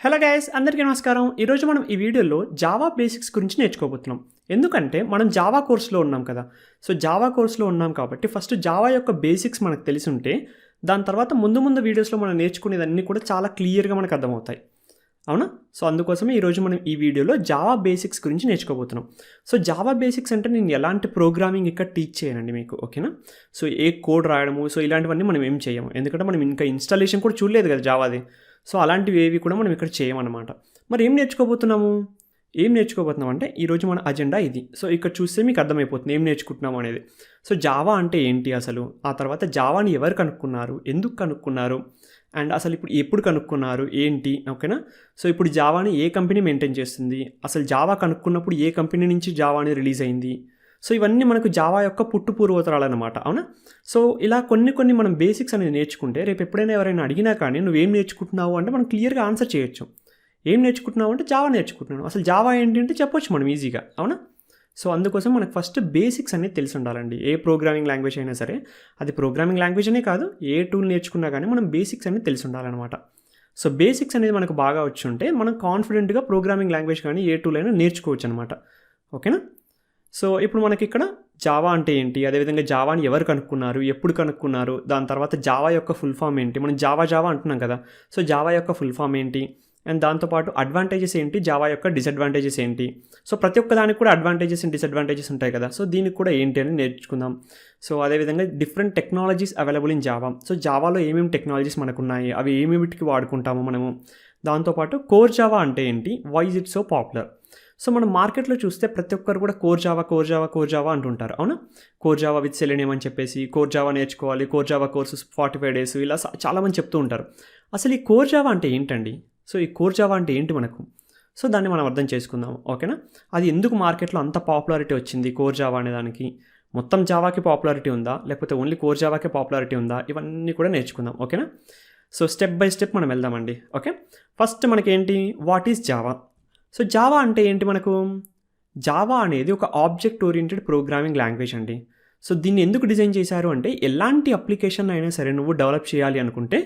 Hello guys, అందరికీ నమస్కారం. ఈరోజు మనం ఈ వీడియోలో జావా బేసిక్స్ గురించి నేర్చుకోబోతున్నాం. ఎందుకంటే మనం జావా కోర్స్లో ఉన్నాం కదా. సో జావా కోర్స్లో ఉన్నాం కాబట్టి ఫస్ట్ జావా యొక్క బేసిక్స్ మనకు తెలిసి ఉంటే దాని తర్వాత ముందు వీడియోస్లో మనం నేర్చుకునేదన్నీ కూడా చాలా క్లియర్గా మనకు అర్థమవుతాయి. అవునా? సో అందుకోసమే ఈరోజు మనం ఈ వీడియోలో జావా బేసిక్స్ గురించి నేర్చుకోబోతున్నాం. సో జావా బేసిక్స్ అంటే నేను ఎలాంటి ప్రోగ్రామింగ్ ఇక్కడ టీచ్ చేయనండి మీకు, ఓకేనా? సో ఏ కోడ్ రాయడము సో ఇలాంటివన్నీ మనం ఏం చేయము, ఎందుకంటే మనం ఇంకా ఇన్స్టాలేషన్ కూడా చూడలేదు కదా జావాది. సో అలాంటివి ఏవి కూడా మనం ఇక్కడ చేయమన్నమాట. మరి ఏం నేర్చుకోబోతున్నాం అంటే ఈరోజు మన అజెండా ఇది. సో ఇక్కడ చూస్తే మీకు అర్థమైపోతుంది ఏం నేర్చుకుంటున్నాం అనేది. సో జావా అంటే ఏంటి అసలు, ఆ తర్వాత జావాని ఎవరు కనుక్కున్నారు, ఎందుకు కనుక్కున్నారు, అండ్ అసలు ఇప్పుడు ఎప్పుడు కనుక్కున్నారు ఏంటి, ఓకేనా? సో ఇప్పుడు జావాని ఏ కంపెనీ మెయింటైన్ చేస్తుంది, అసలు జావా కనుక్కున్నప్పుడు ఏ కంపెనీ నుంచి జావాని రిలీజ్ అయింది. సో ఇవన్నీ మనకు జావా యొక్క పుట్టుపూర్వోత్తరాలు అనమాట, అవునా? సో ఇలా కొన్ని మనం బేసిక్స్ అనేది నేర్చుకుంటే రేపు ఎప్పుడైనా ఎవరైనా అడిగినా కానీ నువ్వేం నేర్చుకుంటున్నావు అంటే మనం క్లియర్గా ఆన్సర్ చేయొచ్చు. ఏం నేర్చుకుంటున్నావు అంటే జావా నేర్చుకుంటున్నాను, అసలు జావా ఏంటి అంటే చెప్పొచ్చు మనం ఈజీగా, అవునా? సో అందుకోసం మనకు ఫస్ట్ బేసిక్స్ అనేది తెలిసి ఉండాలండి. ఏ ప్రోగ్రామింగ్ లాంగ్వేజ్ అయినా సరే, అది ప్రోగ్రామింగ్ లాంగ్వేజ్ అనే కాదు, ఏ టూల్ నేర్చుకున్నా కానీ మనం బేసిక్స్ అనేది తెలిసి ఉండాలన్నమాట. సో బేసిక్స్ అనేది మనకు బాగా వచ్చి ఉంటే మనం కాన్ఫిడెంట్గా ప్రోగ్రామింగ్ లాంగ్వేజ్ కానీ ఏ టూల్ అయినా నేర్చుకోవచ్చు అనమాట, ఓకేనా? సో ఇప్పుడు మనకి ఇక్కడ జావా అంటే ఏంటి, అదేవిధంగా జావాని ఎవరు కనుక్కున్నారు, ఎప్పుడు కనుక్కున్నారు, దాని తర్వాత జావా యొక్క ఫుల్ ఫామ్ ఏంటి, మనం జావా అంటున్నాం కదా. సో జావా యొక్క ఫుల్ ఫామ్ ఏంటి, అండ్ దాంతోపాటు అడ్వాంటేజెస్ ఏంటి, జావా యొక్క డిసడ్వాంటేజెస్ ఏంటి. సో ప్రతి ఒక్క దానికి కూడా అడ్వాంటేజెస్ అండ్ డిసడ్వాంటేజెస్ ఉంటాయి కదా. సో దీనికి కూడా ఏంటి అని నేర్చుకుందాం. సో అదేవిధంగా different technologies available in Java. So జావాలో ఏమేమి టెక్నాలజీస్ మనకున్నాయి, అవి ఏమేమిటికి వాడుకుంటాము మనము. దాంతోపాటు కోర్ జావా అంటే ఏంటి, why is it so popular. So మనం మార్కెట్లో చూస్తే ప్రతి ఒక్కరు కూడా కోర్ జావా అంటుంటారు, అవునా? కోర్ జావా విత్ సెలెనియం అని చెప్పేసి కోర్ జావా నేర్చుకోవాలి, కోర్ జావా కోర్సెస్ 45 days ఇలా చాలామంది చెప్తూ ఉంటారు. అసలు ఈ కోర్ జావా అంటే ఏంటండి? సో ఈ కోర్ జావా అంటే ఏంటి మనకు? సో దాన్ని మనం అర్థం చేసుకుందాం, ఓకేనా? అది ఎందుకు మార్కెట్లో అంత పాపులారిటీ వచ్చింది కోర్ జావా అనే దానికి, మొత్తం జావాకి పాపులారిటీ ఉందా లేకపోతే ఓన్లీ కోర్ జావాకే పాపులారిటీ ఉందా, ఇవన్నీ కూడా నేర్చుకుందాం, ఓకేనా? సో స్టెప్ బై స్టెప్ మనం వెళ్దామండి, ఓకే? ఫస్ట్ మనకేంటి, what is Java. So Java అంటే ఏంటి మనకు? జావా అనేది ఒక ఆబ్జెక్ట్ ఓరియంటెడ్ ప్రోగ్రామింగ్ లాంగ్వేజ్ అండి. సో దీన్ని ఎందుకు డిజైన్ చేశారు అంటే ఎలాంటి అప్లికేషన్ అయినా సరే నువ్వు డెవలప్ చేయాలి అనుకుంటే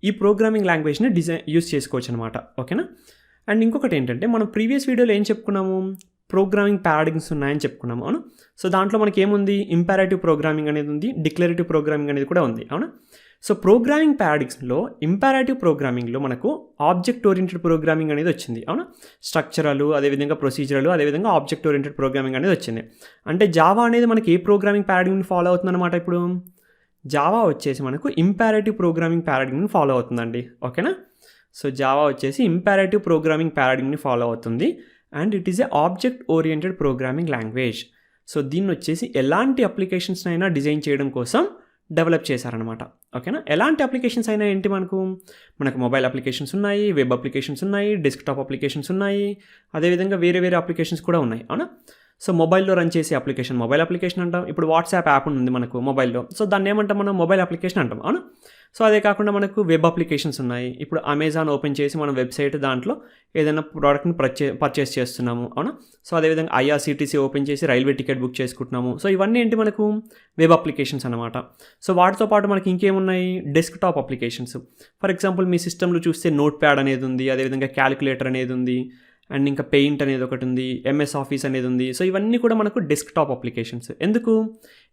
ఈ ప్రోగ్రామింగ్ లాంగ్వేజ్ని యూస్ చేసుకోవచ్చు అనమాట, ఓకేనా? అండ్ ఇంకొకటి ఏంటంటే మనం ప్రీవియస్ వీడియోలో ఏం చెప్పుకున్నాము, ప్రోగ్రామింగ్ పారాడిగ్మ్స్ ఉన్నాయని చెప్పుకున్నాము, అవును? సో దాంట్లో మనకి ఏముంది, ఇంపారేటివ్ ప్రోగ్రామింగ్ అనేది ఉంది, డిక్లరేటివ్ ప్రోగ్రామింగ్ అనేది కూడా ఉంది, అవునా? సో ప్రోగ్రామింగ్ పారాడిగ్మ్స్లో ఇంపారేటివ్ ప్రోగ్రామింగ్లో మనకు ఆబ్జెక్ట్ ఓరియంటెడ్ ప్రోగ్రామింగ్ అనేది వచ్చింది, అవునా? స్ట్రక్చరల్, అదేవిధంగా ప్రొసీజరల్, అదేవిధంగా ఆబ్జెక్ట్ ఓరియంటెడ్ ప్రోగ్రామింగ్ అనేది వచ్చింది. అంటే జావా అనేది మనకి ఏ ప్రోగ్రామింగ్ పారాడిగ్మ్ని ఫాలో అవుతుంది అనమాట. ఇప్పుడు జావా వచ్చేసి మనకు ఇంపారేటివ్ ప్రోగ్రామింగ్ పారాడిగ్మ్ని ఫాలో అవుతుందండి, ఓకేనా? సో జావా వచ్చేసి ఇంపారేటివ్ ప్రోగ్రామింగ్ పారాడిగ్మ్ని ఫాలో అవుతుంది and it is a object oriented programming language. So దీన్ని వచ్చేసి ఎలాంటి అప్లికేషన్స్ అయినా డిజైన్ చేయడం కోసం డెవలప్ చేశారనమాట, ఓకేనా? ఎలాంటి అప్లికేషన్స్ అయినా ఏంటి, మనకు మొబైల్ అప్లికేషన్స్ ఉన్నాయి, వెబ్ అప్లికేషన్స్ ఉన్నాయి, డెస్క్టాప్ అప్లికేషన్స్ ఉన్నాయి, అదేవిధంగా వేరే అప్లికేషన్స్ కూడా ఉన్నాయి, అవునా? సో మొబైల్లో రన్ చేసే అప్లికేషన్ మొబైల్ అప్లికేషన్ అంటాం. ఇప్పుడు వాట్సాప్ యాప్ ఉంది మనకు మొబైల్లో, సో దాన్ని ఏమంటాం మనం, మొబైల్ అప్లికేషన్ అంటాం, అవునా? సో అదే కాకుండా మనకు వెబ్ అప్లికేషన్స్ ఉన్నాయి. ఇప్పుడు అమెజాన్ ఓపెన్ చేసి మనం వెబ్సైట్ దాంట్లో ఏదైనా ప్రోడక్ట్ని పర్చేస్ చేస్తున్నాము, అవునా? సో అదేవిధంగా ఐఆర్సీటీసీ ఓపెన్ చేసి రైల్వే టికెట్ బుక్ చేసుకుంటున్నాము. సో ఇవన్నీ ఏంటి మనకు వెబ్ అప్లికేషన్స్ అనమాట. సో వాటితో పాటు మనకి ఇంకేమున్నాయి, డెస్క్టాప్ అప్లికేషన్స్. ఫర్ ఎగ్జాంపుల్ మీ సిస్టంలో చూస్తే నోట్ ప్యాడ్ అనేది ఉంది, అదేవిధంగా క్యాలిక్యులేటర్ అనేది ఉంది, అండ్ ఇంకా పెయింట్ అనేది ఒకటి ఉంది, ఎంఎస్ ఆఫీస్ అనేది ఉంది. సో ఇవన్నీ కూడా మనకు డెస్క్టాప్ అప్లికేషన్స్.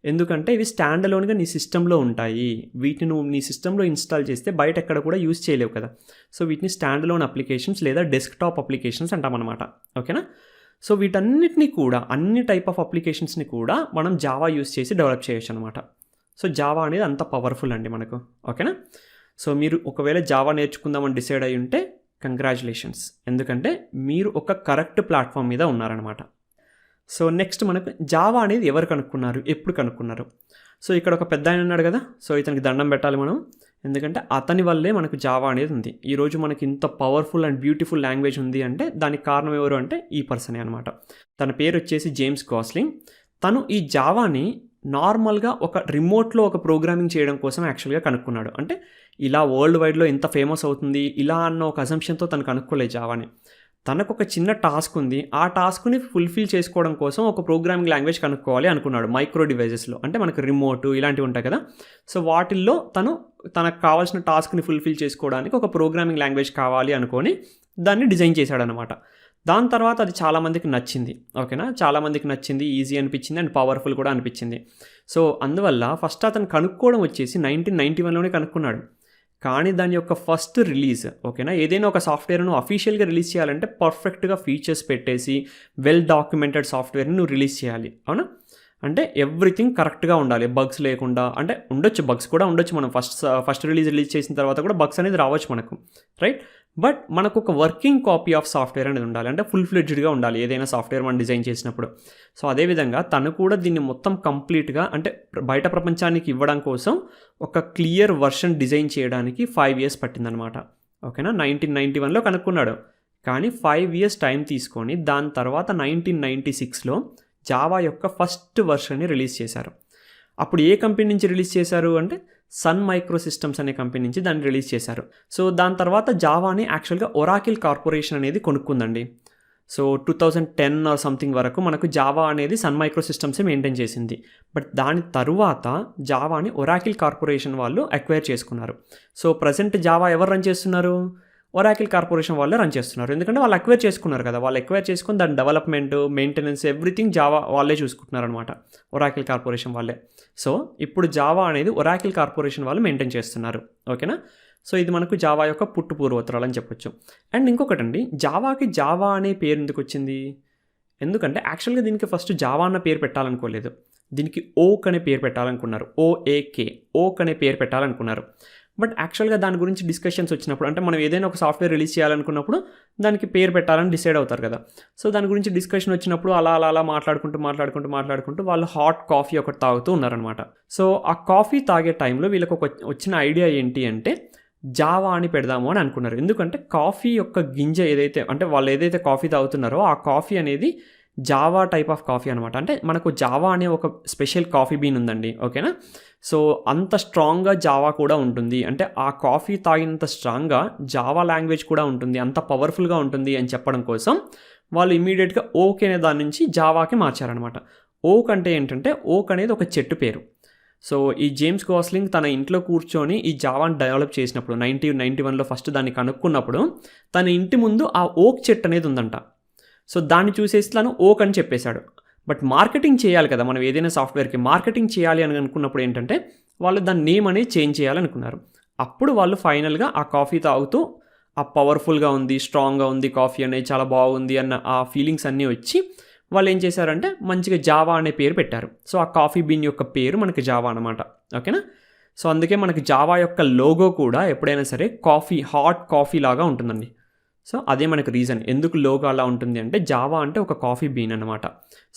ఎందుకంటే ఇవి స్టాండ్ అలోన్గా నీ సిస్టంలో ఉంటాయి. వీటిని నువ్వు నీ సిస్టంలో ఇన్స్టాల్ చేస్తే బయట ఎక్కడ కూడా యూజ్ చేయలేవు కదా. సో వీటిని స్టాండ్ అలోన్ అప్లికేషన్స్ లేదా డెస్క్టాప్ అప్లికేషన్స్ అంటామన్నమాట, ఓకేనా? సో వీటన్నిటిని కూడా, అన్ని టైప్ ఆఫ్ అప్లికేషన్స్ని కూడా మనం జావా యూజ్ చేసి డెవలప్ చేయొచ్చు అనమాట. సో జావా అనేది అంత పవర్ఫుల్ అండి మనకు, ఓకేనా? సో మీరు ఒకవేళ జావా నేర్చుకుందామని డిసైడ్ అయి ఉంటే కంగ్రాచులేషన్స్, ఎందుకంటే మీరు ఒక కరెక్ట్ ప్లాట్ఫామ్ మీద ఉన్నారనమాట. సో నెక్స్ట్ మనకు జావా అనేది ఎవరు కనుక్కున్నారు, ఎప్పుడు కనుక్కున్నారు. సో ఇక్కడ ఒక పెద్ద ఆయన ఉన్నాడు కదా, సో ఇతనికి దండం పెట్టాలి మనం, ఎందుకంటే అతని వల్లే మనకు జావా అనేది ఉంది. ఈరోజు మనకి ఇంత పవర్ఫుల్ అండ్ బ్యూటిఫుల్ లాంగ్వేజ్ ఉంది అంటే దానికి కారణం ఎవరు అంటే ఈ పర్సనే అనమాట. తన పేరు వచ్చేసి జేమ్స్ గాస్లింగ్. తను ఈ జావాని నార్మల్గా ఒక రిమోట్లో ఒక ప్రోగ్రామింగ్ చేయడం కోసం యాక్చువల్గా కనుక్కున్నాడు. అంటే ఇలా వరల్డ్ వైడ్లో ఎంత ఫేమస్ అవుతుంది ఇలా అన్న ఒక అజంప్షన్తో తను కనుక్కోలేదు జావాని. తనకు ఒక చిన్న టాస్క్ ఉంది, ఆ టాస్క్ని ఫుల్ఫిల్ చేసుకోవడం కోసం ఒక ప్రోగ్రామింగ్ లాంగ్వేజ్ కనుక్కోవాలి అనుకున్నాడు. మైక్రో డివైజెస్లో అంటే మనకు రిమోట్ ఇలాంటివి ఉంటాయి కదా. సో వాటిల్లో తనకు కావాల్సిన టాస్క్ని ఫుల్ఫిల్ చేసుకోవడానికి ఒక ప్రోగ్రామింగ్ లాంగ్వేజ్ కావాలి అనుకొని దాన్ని డిజైన్ చేశాడనమాట. దాని తర్వాత అది చాలామందికి నచ్చింది. ఓకేనా, చాలామందికి నచ్చింది, ఈజీ అనిపించింది అండ్ పవర్ఫుల్ కూడా అనిపించింది. సో అందువల్ల ఫస్ట్ అతను కనుక్కోవడం వచ్చేసి 1991లోనే కనుక్కున్నాడు. కానీ దాని యొక్క ఫస్ట్ రిలీజ్, ఓకేనా, ఏదైనా ఒక సాఫ్ట్వేర్ను అఫీషియల్గా రిలీజ్ చేయాలంటే పర్ఫెక్ట్గా ఫీచర్స్ పెట్టేసి వెల్ డాక్యుమెంటెడ్ సాఫ్ట్వేర్ని నువ్వు రిలీజ్ చేయాలి. అవునా, అంటే ఎవ్రీథింగ్ కరెక్ట్గా ఉండాలి, బగ్స్ లేకుండా. అంటే ఉండొచ్చు, బగ్స్ కూడా ఉండొచ్చు, మనం ఫస్ట్ రిలీజ్ చేసిన తర్వాత కూడా బగ్స్ అనేది రావచ్చు మనకు, రైట్. బట్ మనకు ఒక వర్కింగ్ కాపీ ఆఫ్ సాఫ్ట్వేర్ అనేది ఉండాలి, అంటే ఫుల్ ఫ్లెడ్జ్డ్గా ఉండాలి ఏదైనా సాఫ్ట్వేర్ మనం డిజైన్ చేసినప్పుడు. సో అదేవిధంగా తను కూడా దీన్ని మొత్తం కంప్లీట్గా అంటే బయట ప్రపంచానికి ఇవ్వడం కోసం ఒక క్లియర్ వర్షన్ డిజైన్ చేయడానికి 5 years పట్టిందనమాట. ఓకేనా, 1991లో కనుక్కున్నాడు, కానీ 5 years టైం తీసుకొని దాని తర్వాత 1996లో జావా యొక్క ఫస్ట్ వర్షన్ని రిలీజ్ చేశారు. అప్పుడు ఏ కంపెనీ నుంచి రిలీజ్ చేశారు అంటే సన్ మైక్రో సిస్టమ్స్ అనే కంపెనీ నుంచి దాన్ని రిలీజ్ చేశారు. సో దాని తర్వాత జావాని యాక్చువల్గా ఒరాకిల్ కార్పొరేషన్ అనేది కొనుక్కుందండి. సో 2010 ఆర్ సంథింగ్ వరకు మనకు జావా అనేది సన్ మైక్రో సిస్టమ్సే మెయింటైన్ చేసింది. బట్ దాని తరువాత జావాని ఒరాకిల్ కార్పొరేషన్ వాళ్ళు అక్వైర్ చేసుకున్నారు. సో ప్రజెంట్ జావా ఎవరు రన్ చేస్తున్నారు? ఒరాకిల్ కార్పొరేషన్ వాళ్ళే రన్ చేస్తున్నారు. ఎందుకంటే వాళ్ళు అక్వైర్ చేసుకున్నారు కదా, వాళ్ళు అక్వైర్ చేసుకుని దాని డెవలప్మెంట్, మెయింటెనెన్స్, ఎవ్రీథింగ్ జావా వాళ్ళే చూసుకుంటున్నారు అనమాట, ఒరాకిల్ కార్పొరేషన్ వాళ్ళే. సో ఇప్పుడు జావా అనేది ఒరాకిల్ కార్పొరేషన్ వాళ్ళు మెయింటైన్ చేస్తున్నారు. ఓకేనా, సో ఇది మనకు జావా యొక్క పూర్వోత్తరాలు అని చెప్పొచ్చు. అండ్ ఇంకొకటండి, జావాకి జావా అనే పేరు ఎందుకు వచ్చింది? ఎందుకంటే యాక్చువల్గా దీనికి ఫస్ట్ జావా అన్న పేరు పెట్టాలనుకోలేదు, దీనికి ఓక్ అనే పేరు పెట్టాలనుకున్నారు. ఓఏకే, ఓక్ అనే పేరు పెట్టాలనుకున్నారు. బట్ యాక్చువల్గా దాని గురించి డిస్కషన్స్ వచ్చినప్పుడు, అంటే మనం ఏదైనా ఒక సాఫ్ట్వేర్ రిలీజ్ చేయాలనుకున్నప్పుడు దానికి పేరు పెట్టాలని డిసైడ్ అవుతారు కదా. సో దాని గురించి డిస్కషన్ వచ్చినప్పుడు అలా మాట్లాడుకుంటూ వాళ్ళు హాట్ కాఫీ ఒకటి తాగుతూ ఉన్నారనమాట. సో ఆ కాఫీ తాగే టైంలో వీళ్ళకి వచ్చిన ఐడియా ఏంటి అంటే జావా అని పెడదాము అని అనుకున్నారు. ఎందుకంటే కాఫీ యొక్క గింజ ఏదైతే, అంటే వాళ్ళు ఏదైతే కాఫీ తాగుతున్నారో ఆ కాఫీ అనేది జావా టైప్ ఆఫ్ కాఫీ అనమాట. అంటే మనకు జావా అనే ఒక స్పెషల్ కాఫీ బీన్ ఉందండి. ఓకేనా, సో అంత స్ట్రాంగ్గా జావా కూడా ఉంటుంది, అంటే ఆ కాఫీ తాగినంత స్ట్రాంగ్గా జావా లాంగ్వేజ్ కూడా ఉంటుంది, అంత పవర్ఫుల్గా ఉంటుంది అని చెప్పడం కోసం వాళ్ళు ఇమీడియట్గా ఓక్ అనే దాని నుంచి జావాకి మార్చారనమాట. ఓక్ అంటే ఏంటంటే, ఓక్ అనేది ఒక చెట్టు పేరు. సో ఈ జేమ్స్ గాస్లింగ్ తన ఇంట్లో కూర్చొని ఈ జావాని డెవలప్ చేసినప్పుడు 1991లో ఫస్ట్ దాన్ని కనుక్కున్నప్పుడు తన ఇంటి ముందు ఆ ఓక్ చెట్టు అనేది ఉందంట. సో దాన్ని చూసేసి తను ఓక్ అని చెప్పేశాడు. బట్ మార్కెటింగ్ చేయాలి కదా, మనం ఏదైనా సాఫ్ట్వేర్కి మార్కెటింగ్ చేయాలి అని అనుకున్నప్పుడు ఏంటంటే వాళ్ళు దాని నేమ్ అనేది చేంజ్ చేయాలనుకున్నారు. అప్పుడు వాళ్ళు ఫైనల్గా ఆ కాఫీ తాగుతూ ఆ పవర్ఫుల్గా ఉంది, స్ట్రాంగ్గా ఉంది కాఫీ అనేది, చాలా బాగుంది అన్న ఆ ఫీలింగ్స్ అన్నీ వచ్చి వాళ్ళు ఏం చేశారంటే మంచిగా జావా అనే పేరు పెట్టారు. సో ఆ కాఫీ బీన్ యొక్క పేరు మనకి జావా అనమాట. ఓకేనా, సో అందుకే మనకి జావా యొక్క లోగో కూడా ఎప్పుడైనా సరే కాఫీ, హాట్ కాఫీ లాగా ఉంటుందండి. సో అదే మనకు రీజన్ ఎందుకు లోగో అలా ఉంటుంది అంటే జావా అంటే ఒక కాఫీ బీన్ అనమాట.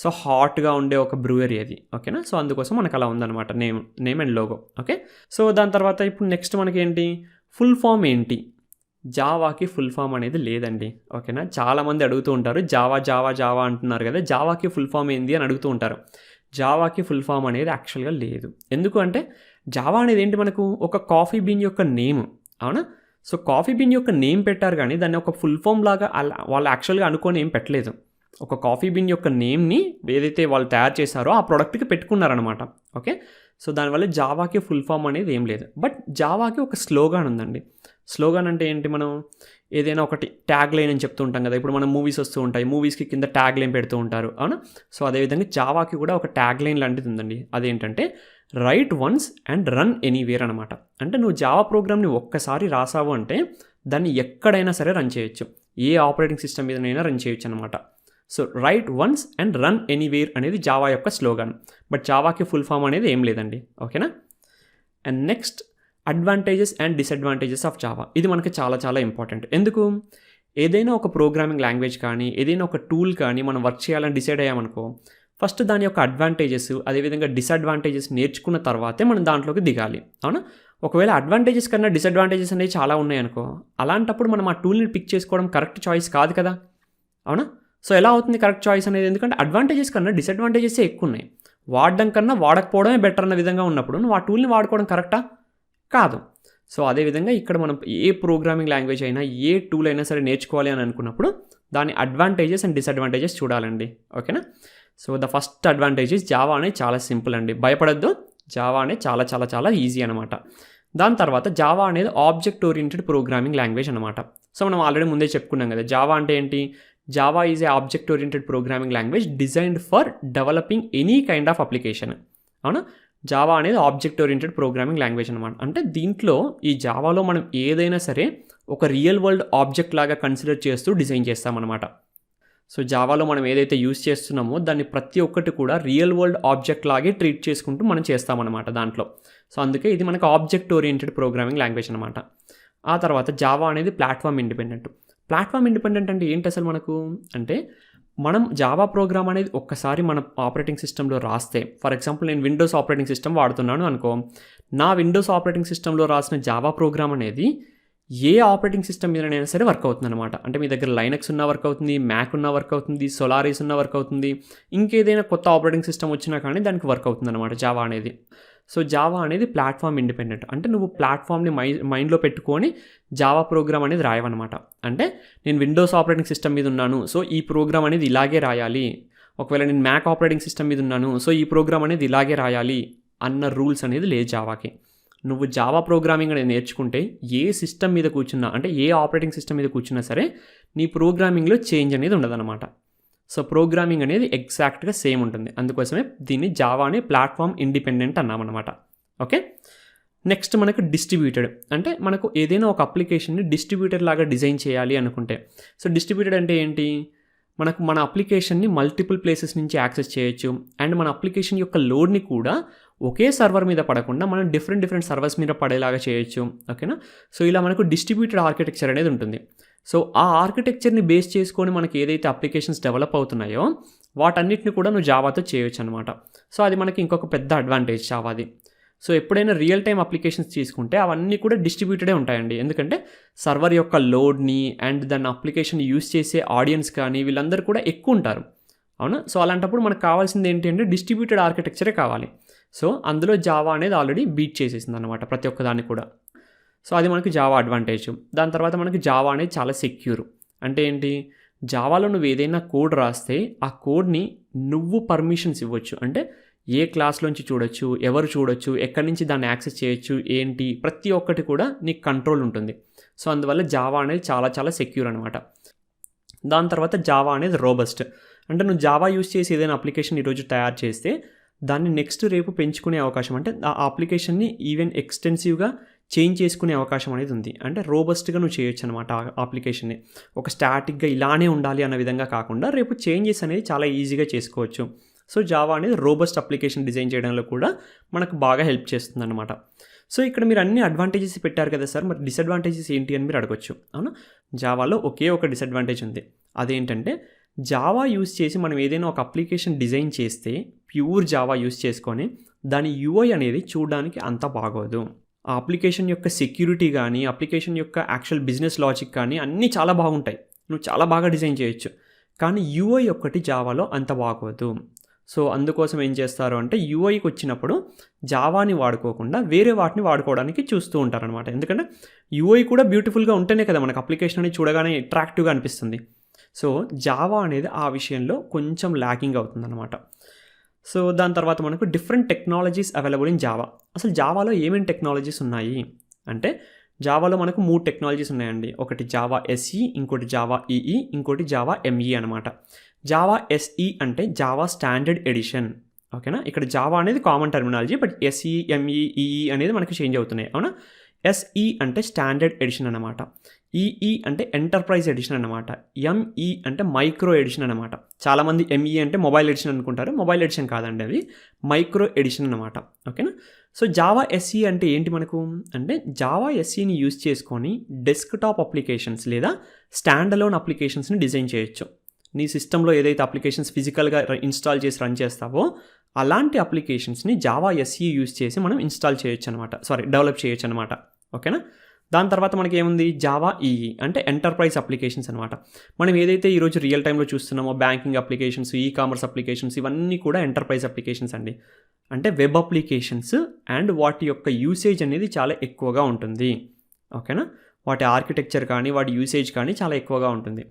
సో హాట్గా ఉండే ఒక బ్రూవరీ అది. ఓకేనా, సో అందుకోసం మనకు అలా ఉందన్నమాట name and logo. Okay, so దాని తర్వాత ఇప్పుడు నెక్స్ట్ మనకి ఏంటి, ఫుల్ ఫామ్ ఏంటి? జావాకి ఫుల్ ఫామ్ అనేది లేదండి. ఓకేనా, చాలామంది అడుగుతూ ఉంటారు, జావా అంటున్నారు కదా, జావాకి ఫుల్ ఫామ్ ఏంది అని అడుగుతూ ఉంటారు. జావాకి ఫుల్ ఫామ్ అనేది యాక్చువల్గా లేదు. ఎందుకు అంటే జావా అనేది ఏంటి, మనకు ఒక కాఫీ బీన్ యొక్క నేమ్. అవునా, సో కాఫీ బీన్ యొక్క నేమ్ పెట్టారు, కానీ దాన్ని ఒక ఫుల్ ఫామ్ లాగా వాళ్ళు యాక్చువల్గా అనుకొని ఏం పెట్టలేదు. ఒక కాఫీ బీన్ యొక్క నేమ్ని ఏదైతే వాళ్ళు తయారు చేశారో ఆ ప్రోడక్ట్కి పెట్టుకున్నారనమాట. ఓకే, సో దానివల్ల జావాకి ఫుల్ ఫామ్ అనేది ఏం లేదు. బట్ జావాకి ఒక స్లోగాన్ ఉందండి. స్లోగాన్ అంటే ఏంటి, మనం ఏదైనా ఒకటి ట్యాగ్ లైన్ అని చెప్తూ ఉంటాం కదా, ఇప్పుడు మనం మూవీస్ వస్తూ ఉంటాయి, మూవీస్కి కింద ట్యాగ్ లైన్ పెడుతూ ఉంటారు. అవునా, సో అదేవిధంగా జావాకి కూడా ఒక ట్యాగ్ లైన్ లాంటిది ఉందండి. అదేంటంటే right once and run anywhere అనమాట. అంటే నువ్వు జావా ప్రోగ్రామ్ని ఒక్కసారి రాసావు అంటే దాన్ని ఎక్కడైనా సరే రన్ చేయొచ్చు, ఏ ఆపరేటింగ్ సిస్టమ్ మీదనైనా రన్ చేయొచ్చు అనమాట. So right once and run anywhere అనేది జావా యొక్క స్లోగాన్. బట్ జావాకి ఫుల్ ఫామ్ అనేది ఏం లేదండి. ఓకేనా, and next advantages and disadvantages of Java. ఇది మనకి చాలా చాలా ఇంపార్టెంట్. ఎందుకు, ఏదైనా ఒక ప్రోగ్రామింగ్ లాంగ్వేజ్ కానీ ఏదైనా ఒక టూల్ కానీ మనం వర్క్ చేయాలని డిసైడ్ అయ్యామనుకో, ఫస్ట్ దాని యొక్క అడ్వాంటేజెస్ అదేవిధంగా డిసడ్వాంటేజెస్ నేర్చుకున్న తర్వాతే మనం దాంట్లోకి దిగాలి. అవునా, ఒకవేళ అడ్వాంటేజెస్ కన్నా డిసడ్వాంటేజెస్ అనేవి చాలా ఉన్నాయనుకో, అలాంటప్పుడు మనం ఆ టూల్ని పిక్ చేసుకోవడం కరెక్ట్ చాయిస్ కాదు కదా. అవునా, సో ఎలా అవుతుంది కరెక్ట్ చాయిస్ అనేది, ఎందుకంటే అడ్వాంటేజెస్ కన్నా డిసడ్వాంటేజెసే ఎక్కువ ఉన్నాయి. వాడడం కన్నా వాడకపోవడమే బెటర్ అన్న విధంగా ఉన్నప్పుడు నువ్వు ఆ టూల్ని వాడుకోవడం కరెక్టా కాదు. సో అదేవిధంగా ఇక్కడ మనం ఏ ప్రోగ్రామింగ్ లాంగ్వేజ్ అయినా ఏ టూల్ అయినా సరే నేర్చుకోవాలి అని అనుకున్నప్పుడు దాని అడ్వాంటేజెస్ అండ్ డిసడ్వాంటేజెస్ చూడాలండి. ఓకేనా, so the first advantage Java అనేది చాలా సింపుల్ అండి, భయపడద్దు, జావా అనేది చాలా చాలా చాలా ఈజీ అనమాట. దాని తర్వాత జావా అనేది ఆబ్జెక్ట్ ఓరియంటెడ్ ప్రోగ్రామింగ్ లాంగ్వేజ్ అనమాట. సో మనం ఆల్రెడీ ముందే చెప్పుకున్నాం కదా, జావా అంటే ఏంటి? Java is a object oriented programming language designed for developing any kind of application. అవునా? జావా అనేది ఆబ్జెక్ట్ ఓరియంటెడ్ ప్రోగ్రామింగ్ లాంగ్వేజ్ అనమాట. అంటే దీంట్లో ఈ జావాలో మనం ఏదైనా సరే ఒక రియల్ వరల్డ్ ఆబ్జెక్ట్ లాగా కన్సిడర్ చేస్తూ డిజైన్ చేస్తామన్నమాట. సో జావాలో మనం ఏదైతే యూస్ చేస్తున్నామో దాన్ని ప్రతి ఒక్కటి కూడా రియల్ వరల్డ్ ఆబ్జెక్ట్ లాగే ట్రీట్ చేసుకుంటూ మనం చేస్తామన్నమాట దాంట్లో. సో అందుకే ఇది మనకు ఆబ్జెక్ట్ ఓరియంటెడ్ ప్రోగ్రామింగ్ లాంగ్వేజ్ అనమాట. ఆ తర్వాత జావా అనేది ప్లాట్ఫామ్ ఇండిపెండెంట్. ప్లాట్ఫామ్ ఇండిపెండెంట్ అంటే ఏంటి అసలు మనకు? అంటే మనం జావా ప్రోగ్రామ్ అనేది ఒక్కసారి మన ఆపరేటింగ్ సిస్టంలో రాస్తే, ఫర్ ఎగ్జాంపుల్ నేను విండోస్ ఆపరేటింగ్ సిస్టమ్ వాడుతున్నాను అనుకో, నా విండోస్ ఆపరేటింగ్ సిస్టంలో రాసిన జావా ప్రోగ్రామ్ అనేది ఏ ఆపరేటింగ్ సిస్టమ్ మీదనైనా సరే వర్క్ అవుతుంది అనమాట. అంటే మీ దగ్గర లైనక్స్ ఉన్న వర్క్ అవుతుంది, మ్యాక్ ఉన్న వర్క్ అవుతుంది, సోలారిస్ ఉన్న వర్క్ అవుతుంది, ఇంకేదైనా కొత్త ఆపరేటింగ్ సిస్టమ్ వచ్చినా కానీ దానికి వర్క్ అవుతుంది అనమాట జావా అనేది. సో జావా అనేది ప్లాట్ఫామ్ ఇండిపెండెంట్. అంటే నువ్వు ప్లాట్ఫామ్ని మైండ్లో పెట్టుకొని జావా ప్రోగ్రామ్ అనేది రాయవన్నమాట. అంటే నేను విండోస్ ఆపరేటింగ్ సిస్టమ్ మీద ఉన్నాను, సో ఈ ప్రోగ్రామ్ అనేది ఇలాగే రాయాలి. ఒకవేళ నేను మ్యాక్ ఆపరేటింగ్ సిస్టమ్ మీద ఉన్నాను, సో ఈ ప్రోగ్రామ్ అనేది ఇలాగే రాయాలి అన్న రూల్స్ అనేది లేదు జావాకి. నువ్వు జావా ప్రోగ్రామింగ్ అనేది నేర్చుకుంటే ఏ సిస్టమ్ మీద కూర్చున్నా, అంటే ఏ ఆపరేటింగ్ సిస్టమ్ మీద కూర్చున్నా సరే నీ ప్రోగ్రామింగ్లో చేంజ్ అనేది ఉండదన్నమాట. సో ప్రోగ్రామింగ్ అనేది ఎగ్జాక్ట్గా సేమ్ ఉంటుంది. అందుకోసమే దీన్ని జావాని ప్లాట్ఫామ్ ఇండిపెండెంట్ అన్నామన్నమాట. ఓకే, నెక్స్ట్ మనకు డిస్ట్రిబ్యూటెడ్. అంటే మనకు ఏదైనా ఒక అప్లికేషన్ని డిస్ట్రిబ్యూటర్ లాగా డిజైన్ చేయాలి అనుకుంటే, సో డిస్ట్రిబ్యూటెడ్ అంటే ఏంటి? మనకు మన అప్లికేషన్ని మల్టిపుల్ ప్లేసెస్ నుంచి యాక్సెస్ చేయొచ్చు, అండ్ మన అప్లికేషన్ యొక్క లోడ్ని కూడా ఒకే సర్వర్ మీద పడకుండా మనం డిఫరెంట్ సర్వర్స్ మీద పడేలాగా చేయొచ్చు. ఓకేనా? సో ఇలా మనకు డిస్ట్రిబ్యూటెడ్ ఆర్కిటెక్చర్ అనేది ఉంటుంది. సో ఆ ఆర్కిటెక్చర్ని బేస్ చేసుకొని మనకి ఏదైతే అప్లికేషన్స్ డెవలప్ అవుతున్నాయో వాటన్నిటిని కూడా నువ్వు జావాతో చేయొచ్చు అనమాట. సో అది మనకి ఇంకొక పెద్ద అడ్వాంటేజ్ జావాది. సో ఎప్పుడైనా రియల్ టైమ్ అప్లికేషన్స్ తీసుకుంటే అవన్నీ కూడా డిస్ట్రిబ్యూటెడే ఉంటాయండి. ఎందుకంటే సర్వర్ యొక్క లోడ్ని అండ్ దాన్ని అప్లికేషన్ యూస్ చేసే ఆడియన్స్ కానీ వీళ్ళందరూ కూడా ఎక్కువ ఉంటారు. అవునా? సో అలాంటప్పుడు మనకు కావాల్సింది ఏంటి అంటే డిస్ట్రిబ్యూటెడ్ ఆర్కిటెక్చరే కావాలి. సో అందులో జావా అనేది ఆల్రెడీ బీట్ చేసేసింది అనమాట ప్రతి ఒక్కదాన్ని కూడా. సో అది మనకి జావా అడ్వాంటేజ్. దాని తర్వాత మనకి జావా అనేది చాలా సెక్యూర్. అంటే ఏంటి? జావాలో నువ్వు ఏదైనా కోడ్ రాస్తే ఆ కోడ్ని నువ్వు పర్మిషన్స్ ఇవ్వచ్చు. అంటే ఏ క్లాస్లోంచి చూడొచ్చు, ఎవరు చూడొచ్చు, ఎక్కడి నుంచి దాన్ని యాక్సెస్ చేయొచ్చు, ఏంటి, ప్రతి ఒక్కటి కూడా నీకు కంట్రోల్ ఉంటుంది. సో అందువల్ల జావా అనేది చాలా సెక్యూర్ అనమాట. దాని తర్వాత జావా అనేది రోబస్ట్. అంటే నువ్వు జావా యూస్ చేసి ఏదైనా అప్లికేషన్ ఈరోజు తయారు చేస్తే దాన్ని నెక్స్ట్ రేపు పెంచుకునే అవకాశం, అంటే ఆ అప్లికేషన్ని ఈవెన్ ఎక్స్టెన్సివ్గా చేంజ్ చేసుకునే అవకాశం అనేది ఉంది. అంటే రోబస్ట్గా నువ్వు చేయొచ్చు అనమాట ఆ అప్లికేషన్ని. ఒక స్టాటిక్గా ఇలానే ఉండాలి అన్న విధంగా కాకుండా రేపు చేంజెస్ అనేది చాలా ఈజీగా చేసుకోవచ్చు. సో జావా అనేది రోబస్ట్ అప్లికేషన్ డిజైన్ చేయడంలో కూడా మనకు బాగా హెల్ప్ చేస్తుంది అనమాట. సో ఇక్కడ మీరు అన్ని అడ్వాంటేజెస్ పెట్టారు కదా సార్, మరి డిసడ్వాంటేజెస్ ఏంటి అని మీరు అడగొచ్చు. అవునా? జావాలో ఒకే ఒక డిసడ్వాంటేజ్ ఉంది. అదేంటంటే జావా యూస్ చేసి మనం ఏదైనా ఒక అప్లికేషన్ డిజైన్ చేస్తే ప్యూర్ జావా యూస్ చేసుకొని దాని యూఐ అనేది చూడడానికి అంత బాగోదు. ఆ అప్లికేషన్ యొక్క సెక్యూరిటీ కానీ, అప్లికేషన్ యొక్క యాక్చువల్ బిజినెస్ లాజిక్ కానీ అన్నీ చాలా బాగుంటాయి, నువ్వు చాలా బాగా డిజైన్ చేయొచ్చు. కానీ యూఐ ఒక్కటి జావాలో అంత బాగోదు. సో అందుకోసం ఏం చేస్తారు అంటే యూఐకి వచ్చినప్పుడు జావాని వాడుకోకుండా వేరే వాటిని వాడుకోవడానికి చూస్తూ ఉంటారనమాట. ఎందుకంటే యూఐ కూడా బ్యూటిఫుల్గా ఉంటేనే కదా మనకు అప్లికేషన్ అనేది చూడగానే అట్రాక్టివ్గా అనిపిస్తుంది. సో జావా అనేది ఆ విషయంలో కొంచెం ల్యాకింగ్ అవుతుందన్నమాట. సో దాని తర్వాత మనకు different technologies available in Java. అసలు జావాలో ఏమేమి టెక్నాలజీస్ ఉన్నాయి అంటే జావాలో మనకు 3 టెక్నాలజీస్ ఉన్నాయండి. ఒకటి జావా ఎస్ఈ, ఇంకోటి జావా ఈఈ, ఇంకోటి జావా ఎంఈ అనమాట. జావా ఎస్ఈ అంటే జావా స్టాండర్డ్ ఎడిషన్. ఓకేనా? ఇక్కడ జావా అనేది common terminology, but SE, ME, EE అనేది మనకి చేంజ్ అవుతున్నాయి. అవునా? ఎస్ఈ అంటే స్టాండర్డ్ ఎడిషన్ అనమాట. ఈఈ అంటే ఎంటర్ప్రైజ్ ఎడిషన్ అనమాట. ఎంఈ అంటే మైక్రో ఎడిషన్ అనమాట. చాలామంది ఎంఈ అంటే మొబైల్ ఎడిషన్ అనుకుంటారు. మొబైల్ ఎడిషన్ కాదండి, అది మైక్రో ఎడిషన్ అనమాట. ఓకేనా? సో జావా ఎస్ఈ అంటే ఏంటి మనకు అంటే జావా ఎస్ఈని యూజ్ చేసుకొని డెస్క్టాప్ అప్లికేషన్స్ లేదా స్టాండ్ అలోన్ అప్లికేషన్స్ని డిజైన్ చేయొచ్చు. నీ సిస్టంలో ఏదైతే అప్లికేషన్స్ ఫిజికల్గా ఇన్స్టాల్ చేసి రన్ చేస్తావో అలాంటి అప్లికేషన్స్ని జావా ఎస్ఈ యూజ్ చేసి మనం డెవలప్ చేయొచ్చు అనమాట. ఓకేనా? దాని తర్వాత మనకి ఏముంది? జావా ఈఈ అంటే ఎంటర్ప్రైజ్ అప్లికేషన్స్ అనమాట. మనం ఏదైతే ఈరోజు రియల్ టైంలో చూస్తున్నామో banking applications, e commerce applications, ఇవన్నీ కూడా ఎంటర్ప్రైజ్ అప్లికేషన్స్ అండి. అంటే వెబ్ అప్లికేషన్స్ అండ్ వాటి యొక్క యూసేజ్ అనేది చాలా ఎక్కువగా ఉంటుంది. ఓకేనా? వాటి ఆర్కిటెక్చర్ కానీ వాటి యూసేజ్ కానీ చాలా ఎక్కువగా ఉంటుంది.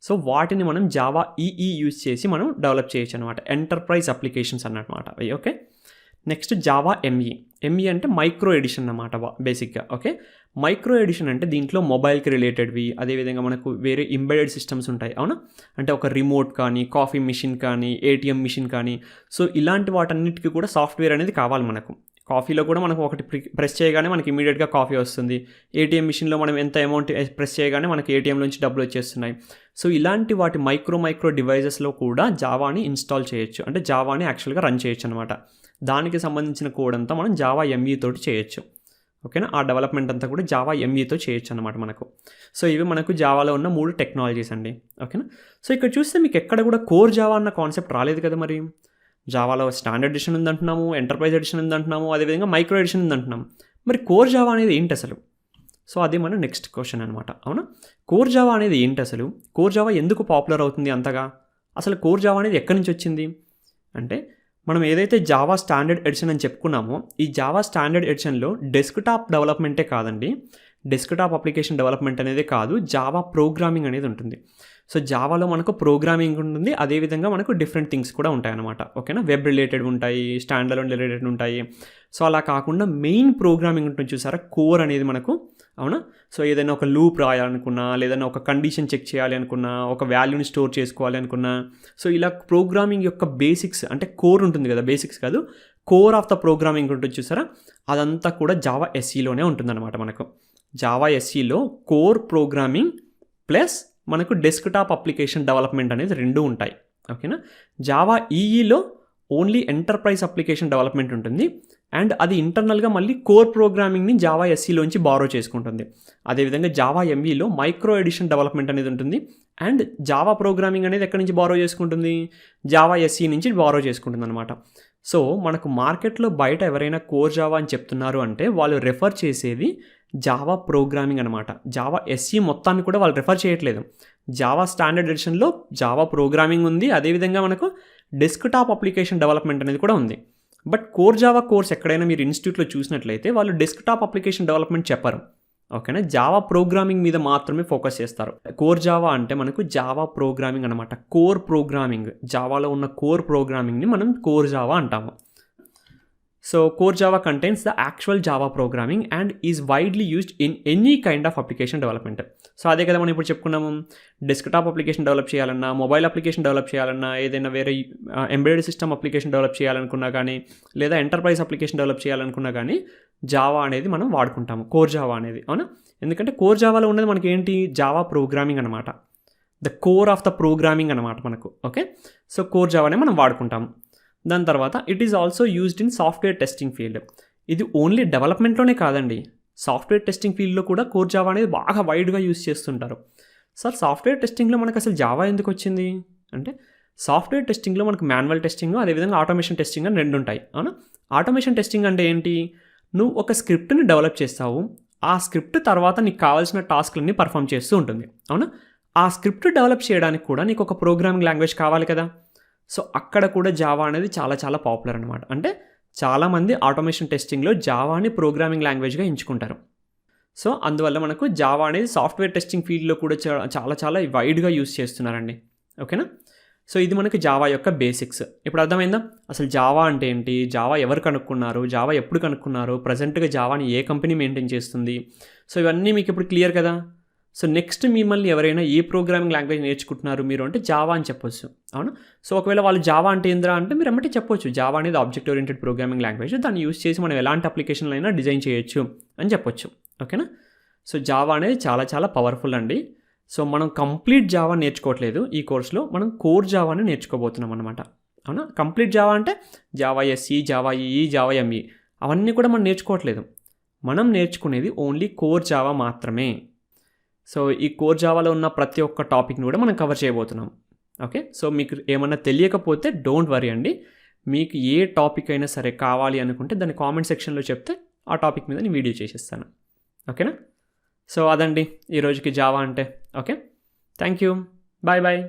సో వాటిని మనం జావా ఈఈ యూజ్ చేసి మనం డెవలప్ చేయొచ్చు అనమాట. ఎంటర్ప్రైజ్ అప్లికేషన్స్ అన్నమాట. ఓకే, నెక్స్ట్ జావా ఎంఈ అంటే మైక్రో ఎడిషన్ అన్నమాట బేసిక్గా. ఓకే, మైక్రో ఎడిషన్ అంటే దీంట్లో మొబైల్కి రిలేటెడ్వి, అదేవిధంగా మనకు వేరే ఎంబెడెడ్ సిస్టమ్స్ ఉంటాయి, అవునా. అంటే ఒక రిమోట్ కానీ, కాఫీ మిషన్ కానీ, ఏటీఎం మిషన్ కానీ, సో ఇలాంటి వాటన్నిటికీ కూడా సాఫ్ట్వేర్ అనేది కావాలి మనకు. కాఫీలో కూడా మనకు ఒకటి ప్రెస్ చేయగానే మనకి ఇమీడియట్గా కాఫీ వస్తుంది. ఏటీఎం మిషన్లో మనం ఎంత అమౌంట్ ప్రెస్ చేయగానే మనకి ఏటీఎంలోంచి డబ్బులు వచ్చేస్తున్నాయి. సో ఇలాంటి వాటి మైక్రో డివైజెస్లో కూడా జావాని ఇన్స్టాల్ చేయొచ్చు, అంటే జావాని యాక్చువల్గా రన్ చేయొచ్చు అనమాట. దానికి సంబంధించిన కోడ్ అంతా మనం జావా ఎంఈ తోటి చేయొచ్చు. ఓకేనా, ఆ డెవలప్మెంట్ అంతా కూడా జావా ఎంఈతో చేయొచ్చు అనమాట మనకు. సో ఇవి మనకు జావాలో ఉన్న 3 టెక్నాలజీస్ అండి. ఓకేనా, సో ఇక్కడ చూస్తే మీకు ఎక్కడ కూడా కోర్ జావా అన్న కాన్సెప్ట్ రాలేదు కదా. మరి జావాలో స్టాండర్డ్ ఎడిషన్ ఉందంటున్నాము, ఎంటర్ప్రైజ్ ఎడిషన్ ఉందంటున్నాము, అదేవిధంగా మైక్రో ఎడిషన్ ఉందంటున్నాము. మరి కోర్ జావా అనేది ఏంటి అసలు? సో అది మన నెక్స్ట్ క్వశ్చన్ అనమాట. అవునా, కోర్ జావా అనేది ఏంటి అసలు? కోర్ జావా ఎందుకు పాపులర్ అవుతుంది అంతగా? అసలు కోర్ జావా అనేది ఎక్కడి నుంచి వచ్చింది అంటే, మనం ఏదైతే జావా స్టాండర్డ్ ఎడిషన్ అని చెప్పుకున్నామో, ఈ జావా స్టాండర్డ్ ఎడిషన్లో డెస్క్టాప్ డెవలప్మెంటే కాదండి, డెస్క్టాప్ అప్లికేషన్ డెవలప్మెంట్ అనేది కాదు, జావా ప్రోగ్రామింగ్ అనేది ఉంటుంది. సో జావాలో మనకు ప్రోగ్రామింగ్ ఉంటుంది, అదేవిధంగా మనకు డిఫరెంట్ థింగ్స్ కూడా ఉంటాయి అన్నమాట. ఓకేనా, వెబ్ రిలేటెడ్ ఉంటాయి, స్టాండ్ అలోన్ రిలేటెడ్ ఉంటాయి. సో అలా కాకుండా మెయిన్ ప్రోగ్రామింగ్ ఉంటుంది చూసారా, కోర్ అనేది మనకు. అవునా, సో ఏదైనా ఒక లూప్ రాయాలనుకున్నా, లేదన్నా ఒక కండిషన్ చెక్ చేయాలి అనుకున్నా, ఒక వాల్యూని స్టోర్ చేసుకోవాలి అనుకున్నా, సో ఇలా ప్రోగ్రామింగ్ యొక్క బేసిక్స్ అంటే కోర్ ఉంటుంది కదా, బేసిక్స్ కాదు, కోర్ ఆఫ్ ద ప్రోగ్రామింగ్ ఉంటుంది చూసారా, అదంతా కూడా జావా ఎస్ఈలోనే ఉంటుందన్నమాట మనకు. జావా ఎస్ఈలో కోర్ ప్రోగ్రామింగ్ ప్లస్ మనకు డెస్క్టాప్ అప్లికేషన్ డెవలప్మెంట్ అనేది 2 ఉంటాయి. ఓకేనా, జావా ఈఈలో ఓన్లీ ఎంటర్ప్రైజ్ అప్లికేషన్ డెవలప్మెంట్ ఉంటుంది, అండ్ అది ఇంటర్నల్గా మళ్ళీ కోర్ ప్రోగ్రామింగ్ని జావా ఎస్ఈలోంచి బారో చేసుకుంటుంది. అదేవిధంగా జావా ఎంఈలో మైక్రో ఎడిషన్ డెవలప్మెంట్ అనేది ఉంటుంది, అండ్ జావా ప్రోగ్రామింగ్ అనేది ఎక్కడి నుంచి బారో చేసుకుంటుంది, జావా ఎస్ఈ నుంచి బారో చేసుకుంటుంది అనమాట. సో మనకు మార్కెట్లో బయట ఎవరైనా కోర్ జావా అని చెప్తున్నారు అంటే వాళ్ళు రెఫర్ చేసేది జావా ప్రోగ్రామింగ్ అనమాట. జావా ఎస్ఈ మొత్తాన్ని కూడా వాళ్ళు రెఫర్ చేయట్లేదు. జావా స్టాండర్డ్ ఎడిషన్లో జావా ప్రోగ్రామింగ్ ఉంది, అదేవిధంగా మనకు డెస్క్టాప్ అప్లికేషన్ డెవలప్మెంట్ అనేది కూడా ఉంది. బట్ కోర్ జావా కోర్స్ ఎక్కడైనా మీరు ఇన్స్టిట్యూట్లో చూసినట్లయితే వాళ్ళు డెస్క్టాప్ అప్లికేషన్ డెవలప్మెంట్ చెప్పరు. ఓకేనా, జావా ప్రోగ్రామింగ్ మీద మాత్రమే ఫోకస్ చేస్తారు. కోర్ జావా అంటే మనకు జావా ప్రోగ్రామింగ్ అనమాట. కోర్ ప్రోగ్రామింగ్, జావాలో ఉన్న కోర్ ప్రోగ్రామింగ్ని మనం కోర్ జావా అంటాము. So core Java contains the actual Java programming and is widely used in any kind of application development. So అదే కదా మనం ఇప్పుడు చెప్పుకున్నాము, డెస్క్టాప్ అప్లికేషన్ డెవలప్ చేయాలన్నా, మొబైల్ అప్లికేషన్ డెవలప్ చేయాలన్నా, ఏదైనా వేరే ఎంబెడెడ్ సిస్టమ్ అప్లికేషన్ డెవలప్ చేయాలనుకున్నా కానీ, లేదా ఎంటర్ప్రైజ్ అప్లికేషన్ డెవలప్ చేయాలనుకున్నా కానీ జావా అనేది మనం వాడుకుంటాము, కోర్ జావా అనేది. అవునా, ఎందుకంటే కోర్ జావాలో ఉన్నది మనకి ఏంటి, జావా ప్రోగ్రామింగ్ అనమాట, the core of the programming అనమాట మనకు. ఓకే, సో కోర్ జావానే మనం వాడుకుంటాము. దాని తర్వాత it is also used in software testing field. ఇది ఓన్లీ డెవలప్మెంట్లోనే కాదండి, సాఫ్ట్వేర్ టెస్టింగ్ ఫీల్డ్లో కూడా కోర్ జావా అనేది బాగా వైడ్గా యూజ్ చేస్తుంటారు. సార్ సాఫ్ట్వేర్ టెస్టింగ్లో మనకు అసలు జావా ఎందుకు వచ్చింది అంటే, సాఫ్ట్వేర్ టెస్టింగ్లో మనకు మాన్యువల్ టెస్టింగ్, అదేవిధంగా ఆటోమేషన్ టెస్టింగ్ అని 2 ఉంటాయి. అవునా, ఆటోమేషన్ టెస్టింగ్ అంటే ఏంటి, నువ్వు ఒక స్క్రిప్ట్ని డెవలప్ చేస్తావు, ఆ స్క్రిప్ట్ తర్వాత నీకు కావాల్సిన టాస్క్లన్నీ పర్ఫామ్ చేస్తూ ఉంటుంది. అవునా, ఆ స్క్రిప్ట్ డెవలప్ చేయడానికి కూడా నీకు ఒక ప్రోగ్రామింగ్ లాంగ్వేజ్ కావాలి కదా. సో అక్కడ కూడా జావా అనేది చాలా చాలా పాపులర్ అనమాట. అంటే చాలామంది ఆటోమేషన్ టెస్టింగ్లో జావాని ప్రోగ్రామింగ్ లాంగ్వేజ్గా ఎంచుకుంటారు. సో అందువల్ల మనకు జావా అనేది సాఫ్ట్వేర్ టెస్టింగ్ ఫీల్డ్లో కూడా చాలా చాలా వైడ్గా యూస్ చేస్తున్నారండి. ఓకేనా, సో ఇది మనకి జావా యొక్క బేసిక్స్. ఇప్పుడు అర్థమైందా అసలు జావా అంటే ఏంటి, జావా ఎవరు కనుక్కున్నారు, జావా ఎప్పుడు కనుక్కున్నారు, ప్రజెంట్గా జావాని ఏ కంపెనీ మెయింటైన్ చేస్తుంది, సో ఇవన్నీ మీకు ఇప్పుడు క్లియర్ కదా. సో నెక్స్ట్ మిమ్మల్ని ఎవరైనా ఏ ప్రోగ్రామింగ్ లాంగ్వేజ్ నేర్చుకుంటున్నారు మీరు అంటే జావా అని చెప్పొచ్చు. అవునా, సో ఒకవేళ వాళ్ళు జావా అంటే ఏంద్రా అంటే మీరు ఎమ్మటే చెప్పొచ్చు, జావా అనేది ఆబ్జెక్ట్ ఓరియంటెడ్ ప్రోగ్రామింగ్ లాంగ్వేజ్, దాన్ని యూస్ చేసి మనం ఎలాంటి అప్లికేషన్లు అయినా డిజైన్ చేయొచ్చు అని చెప్పొచ్చు. ఓకేనా, సో జావా అనేది చాలా చాలా పవర్ఫుల్ అండి. సో మనం కంప్లీట్ జావా నేర్చుకోవట్లేదు ఈ కోర్స్లో, మనం కోర్ జావాని నేర్చుకోబోతున్నాం అనమాట. అవునా, కంప్లీట్ జావా అంటే Java SE, Java EE, Java ME అవన్నీ కూడా మనం నేర్చుకోవట్లేదు, మనం నేర్చుకునేది ఓన్లీ కోర్ జావా మాత్రమే. సో ఈ కోర్ జావాలో ఉన్న ప్రతి ఒక్క టాపిక్ని కూడా మనం కవర్ చేయబోతున్నాం. ఓకే, సో మీకు ఏమన్నా తెలియకపోతే డోంట్ వరీ అండి, మీకు ఏ టాపిక్ అయినా సరే కావాలి అనుకుంటే దాన్ని కామెంట్ సెక్షన్లో చెప్తే ఆ టాపిక్ మీద నేను వీడియో చేసేస్తాను. ఓకేనా, సో అదండి ఈరోజుకి జావా అంటే. Okay, thank you, bye bye.